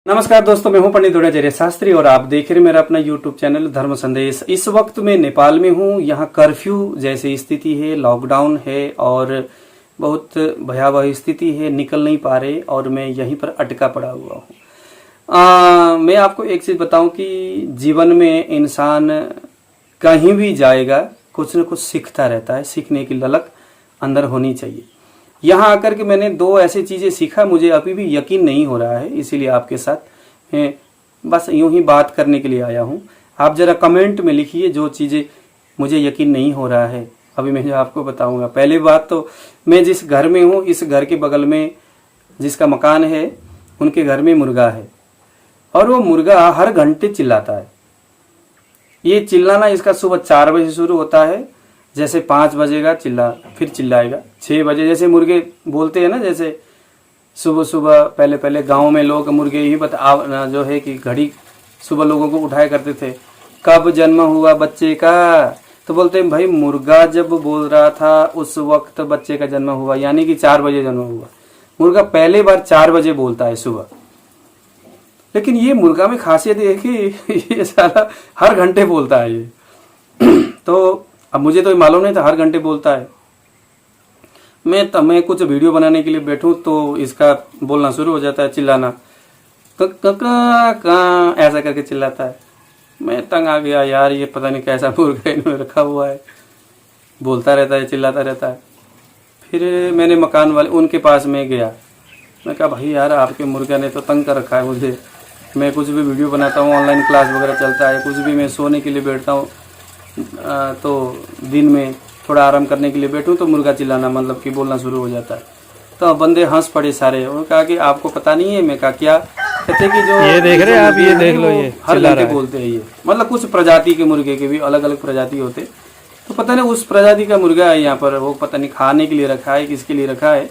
नमस्कार दोस्तों, मैं हूं पंडित द्रोणाचार्य शास्त्री और आप देख रहे हैं मेरा अपना YouTube चैनल धर्म संदेश। इस वक्त मैं नेपाल में हूं। यहां कर्फ्यू जैसी स्थिति है, लॉकडाउन है और बहुत भयावह स्थिति है, निकल नहीं पा रहे और मैं यहीं पर अटका पड़ा हुआ हूं। मैं आपको एक चीज बताऊं कि जीवन में इंसान कहीं भी जाएगा कुछ न कुछ सीखता रहता है, सीखने की ललक अंदर होनी चाहिए। यहाँ आकर के मैंने दो ऐसी चीज़ें सीखा, मुझे अभी भी यकीन नहीं हो रहा है, इसीलिए आपके साथ मैं बस यूं ही बात करने के लिए आया हूँ। आप ज़रा कमेंट में लिखिए जो चीज़ें मुझे यकीन नहीं हो रहा है, अभी मैं आपको बताऊंगा। पहली बात तो मैं जिस घर में हूँ, इस घर के बगल में जिसका मकान है उनके घर में मुर्गा है और वो मुर्गा हर घंटे चिल्लाता है। ये चिल्लाना इसका सुबह 4 बजे शुरू होता है, जैसे 5 बजेगा फिर चिल्लाएगा 6 बजे। जैसे मुर्गे बोलते हैं ना, जैसे सुबह सुबह पहले पहले गांव में लोग मुर्गे ही जो है कि घड़ी सुबह लोगों को उठाया करते थे, कब जन्म हुआ बच्चे का, तो बोलते हैं भाई मुर्गा जब बोल रहा था उस वक्त बच्चे का जन्म हुआ, यानी कि 4 बजे जन्म हुआ। मुर्गा पहले बार 4 बजे बोलता है सुबह। लेकिन ये मुर्गा में खासियत है कि ये साला हर घंटे बोलता है ये। तो अब मुझे तो मालूम नहीं था हर घंटे बोलता है। मैं कुछ वीडियो बनाने के लिए बैठूं तो इसका बोलना शुरू हो जाता है, चिल्लाना, ऐसा करके चिल्लाता है। मैं तंग आ गया यार, ये पता नहीं कैसा मुर्गा इन्होंने रखा हुआ है, बोलता रहता है, चिल्लाता रहता है। फिर मैंने मकान वाले उनके पास में गया, मैं कहा भाई यार आपके मुर्गा ने तो तंग कर रखा है मुझे। मैं कुछ भी वीडियो बनाता हूँ, ऑनलाइन क्लास वगैरह चलता है, कुछ भी मैं सोने के लिए बैठता हूँ तो दिन में थोड़ा आराम करने के लिए बैठूं तो मुर्गा चिल्लाना मतलब कि बोलना शुरू हो जाता है। तो बंदे हंस पड़े सारे। उन्होंने कहा कि आपको पता नहीं है। मैं कहा क्या? कहते कि जो ये देख रहे हैं आप, ये देख लो, ये हर घंटे बोलते हैं। ये मतलब कुछ प्रजाति के मुर्गे के भी अलग अलग प्रजाति होते, तो पता नहीं उस प्रजाति का मुर्गा है यहाँ पर। वो पता नहीं खाने के लिए रखा है, किसके लिए रखा है।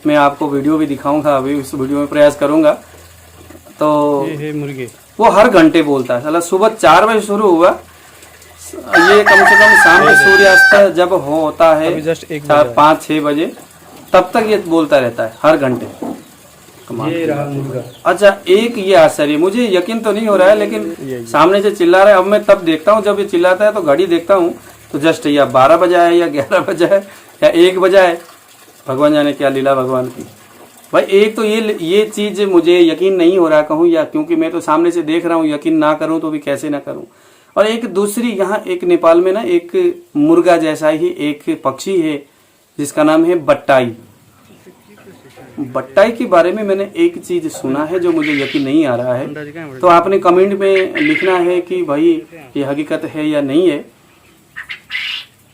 मैं आपको वीडियो भी दिखाऊंगा, अभी इस वीडियो में प्रयास करूंगा। तो ये मुर्गे वो हर घंटे बोलता है साला। सुबह 4 बजे शुरू हुआ, ये कम से कम शाम में सूर्यास्त जब होता है 5-6 बजे, तब तक ये बोलता रहता है हर घंटे। ये रहा मुर्गा। अच्छा, एक ये आश्चर्य, मुझे यकीन तो नहीं हो रहा है लेकिन सामने से चिल्ला रहा है। अब मैं तब देखता हूँ, जब ये चिल्लाता है तो घड़ी देखता हूँ तो जस्ट या 12 बजा है या 11 बजा है या 1 बजा है। भगवान जाने क्या लीला भगवान की। भाई एक तो ये चीज मुझे यकीन नहीं हो रहा कहूँ, या क्योंकि मैं तो सामने से देख रहा हूँ, यकीन ना करूँ तो भी कैसे ना करूँ। और एक दूसरी, यहाँ एक नेपाल में ना एक मुर्गा जैसा ही एक पक्षी है जिसका नाम है बट्टाई। बट्टाई के बारे में मैंने एक चीज सुना है जो मुझे यकीन नहीं आ रहा है, तो आपने कमेंट में लिखना है कि भाई ये हकीकत है या नहीं है।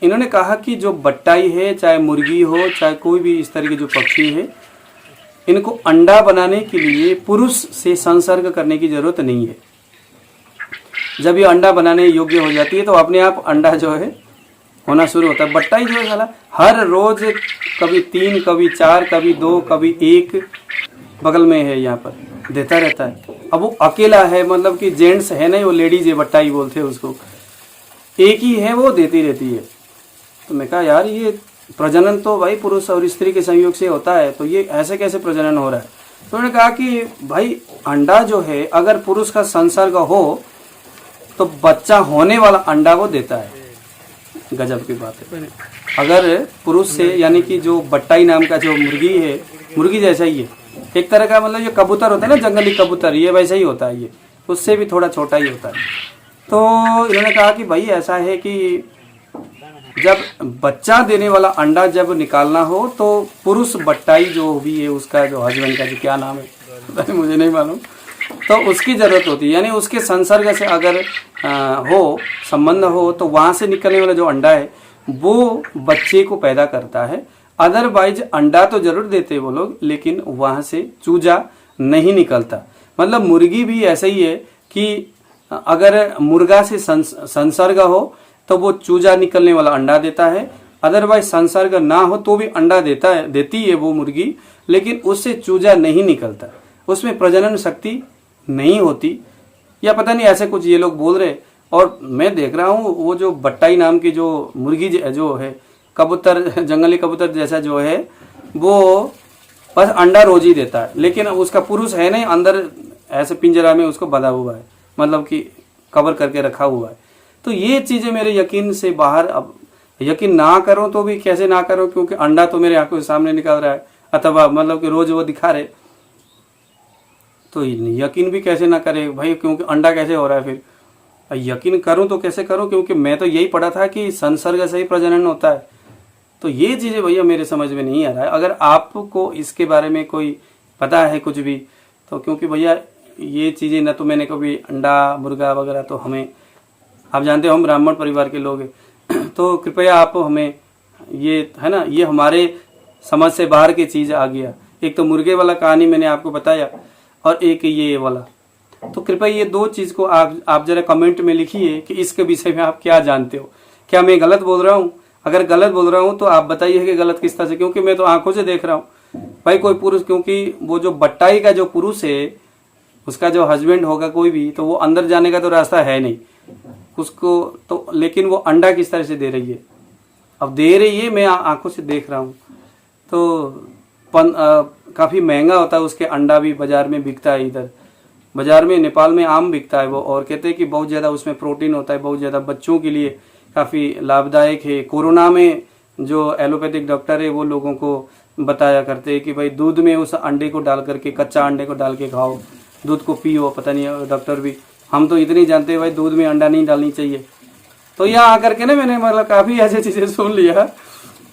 इन्होंने कहा कि जो बट्टाई है, चाहे मुर्गी हो चाहे कोई भी इस तरह के जो पक्षी है, इनको अंडा बनाने के लिए पुरुष से संसर्ग करने की जरूरत नहीं है। जब ये अंडा बनाने योग्य हो जाती है तो अपने आप अंडा जो है होना शुरू होता है। बट्टाई जो है साला हर रोज कभी 3, कभी 4, कभी 2, कभी 1 बगल में है यहाँ पर देता रहता है। अब वो अकेला है, मतलब कि जेंट्स है नहीं, वो लेडीज है, बट्टाई बोलते हैं उसको, एक ही है, वो देती रहती है। तो मैं कहा यार ये प्रजनन तो भाई पुरुष और स्त्री के संयोग से होता है, तो ये ऐसे कैसे प्रजनन हो रहा है? तो उन्होंने कहा कि भाई अंडा जो है अगर पुरुष का संसर्ग हो तो बच्चा होने वाला अंडा वो देता है। गजब की बात है। अगर पुरुष से, यानी कि जो बट्टाई नाम का जो मुर्गी है, मुर्गी जैसा ही है, एक तरह का, मतलब ये कबूतर होता है ना, जंगली कबूतर, ये वैसा ही होता है, ये उससे भी थोड़ा छोटा ही होता है। तो इन्होंने कहा कि भाई ऐसा है कि जब बच्चा देने वाला अंडा जब निकालना हो तो पुरुष बट्टाई जो भी है, उसका जो हस्बैंड का जो क्या नाम है मुझे नहीं मालूम, तो उसकी जरूरत होती है। यानी उसके संसर्ग से अगर हो, संबंध हो, तो वहां से निकलने वाला जो अंडा है वो बच्चे को पैदा करता है। अदरवाइज अंडा तो जरूर देते हैं वो लोग, लेकिन वहां से चूजा नहीं निकलता। मतलब मुर्गी भी ऐसा ही है कि अगर मुर्गा से संसर्ग हो तो वो चूजा निकलने वाला अंडा देता है, अदरवाइज संसर्ग ना हो तो भी अंडा देती है वो मुर्गी, लेकिन उससे चूजा नहीं निकलता, उसमें प्रजनन शक्ति नहीं होती, या पता नहीं ऐसे कुछ ये लोग बोल रहे। और मैं देख रहा हूँ वो जो बट्टाई नाम की जो मुर्गी जो है, कबूतर, जंगली कबूतर जैसा जो है, वो बस अंडा रोज ही देता है, लेकिन उसका पुरुष है नहीं, अंदर ऐसे पिंजरा में उसको बंधा हुआ है, मतलब कि कवर करके रखा हुआ है। तो ये चीज़ें मेरे यकीन से बाहर, अब यकीन ना करो तो भी कैसे ना करो, क्योंकि अंडा तो मेरे आंखों के सामने निकल रहा है, अथवा मतलब कि रोज वो दिखा रहे, तो यकीन भी कैसे ना करे भाई, क्योंकि अंडा कैसे हो रहा है फिर। यकीन करूं तो कैसे करूं, क्योंकि मैं तो यही पढ़ा था कि संसर्ग से ही प्रजनन होता है। तो ये चीज़ें भैया मेरे समझ में नहीं आ रहा है। अगर आपको इसके बारे में कोई पता है कुछ भी, तो क्योंकि भैया ये चीज़ें ना तो मैंने कभी अंडा मुर्गा वगैरह, तो हमें आप जानते हो हम ब्राह्मण परिवार के लोग हैं, तो कृपया आप हमें ये है ना, ये हमारे समझ से बाहर की चीज़ आ गया। एक तो मुर्गे वाला कहानी मैंने आपको बताया, और एक ये वाला। तो कृपया ये दो चीज़ को आप जरा कमेंट में लिखिए कि इसके विषय में आप क्या जानते हो। क्या मैं गलत बोल रहा हूँ? अगर गलत बोल रहा हूँ तो आप बताइए कि गलत किस तरह से, क्योंकि मैं तो आंखों से देख रहा हूँ भाई। कोई पुरुष, क्योंकि वो जो बट्टाई का जो पुरुष है, उसका जो हस्बैंड होगा कोई भी, तो वो अंदर जाने का तो रास्ता है नहीं उसको, तो लेकिन वो अंडा किस तरह से दे रही है, अब दे रही है, मैं आंखों से देख रहा हूँ। तो काफ़ी महंगा होता है उसके अंडा भी, बाजार में बिकता है, इधर बाजार में नेपाल में आम बिकता है वो, और कहते हैं कि बहुत ज़्यादा उसमें प्रोटीन होता है, बहुत ज़्यादा बच्चों के लिए काफ़ी लाभदायक है। कोरोना में जो एलोपैथिक डॉक्टर है वो लोगों को बताया करते हैं कि भाई दूध में उस अंडे को डाल करके, कच्चा अंडे को डाल के खाओ, दूध को पियो। पता नहीं डॉक्टर भी, हम तो इतनी जानते हैं भाई दूध में अंडा नहीं डालनी चाहिए। तो यहाँ आकर के ना मैंने मतलब काफ़ी ऐसी चीज़ें सुन लिया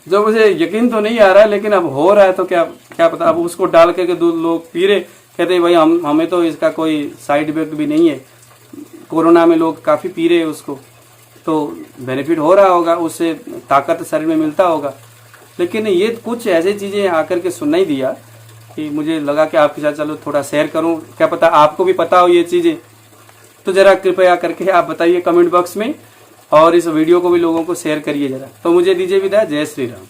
जो मुझे यकीन तो नहीं आ रहा है, लेकिन अब हो रहा है तो क्या पता। अब उसको डाल करके दूध लोग पी रहे, कहते हैं भाई हमें तो इसका कोई साइड इफेक्ट भी नहीं है। कोरोना में लोग काफ़ी पी रहे हैं उसको, तो बेनिफिट हो रहा होगा, उससे ताकत शरीर में मिलता होगा। लेकिन ये कुछ ऐसी चीज़ें आकर के सुनना ही दिया कि मुझे लगा कि आपके साथ चलो थोड़ा शेयर करूं, क्या पता आपको भी पता हो ये चीज़ें। तो ज़रा कृपया करके आप बताइए कमेंट बॉक्स में, और इस वीडियो को भी लोगों को शेयर करिए ज़रा। तो मुझे दीजिए विदा, जय श्री राम।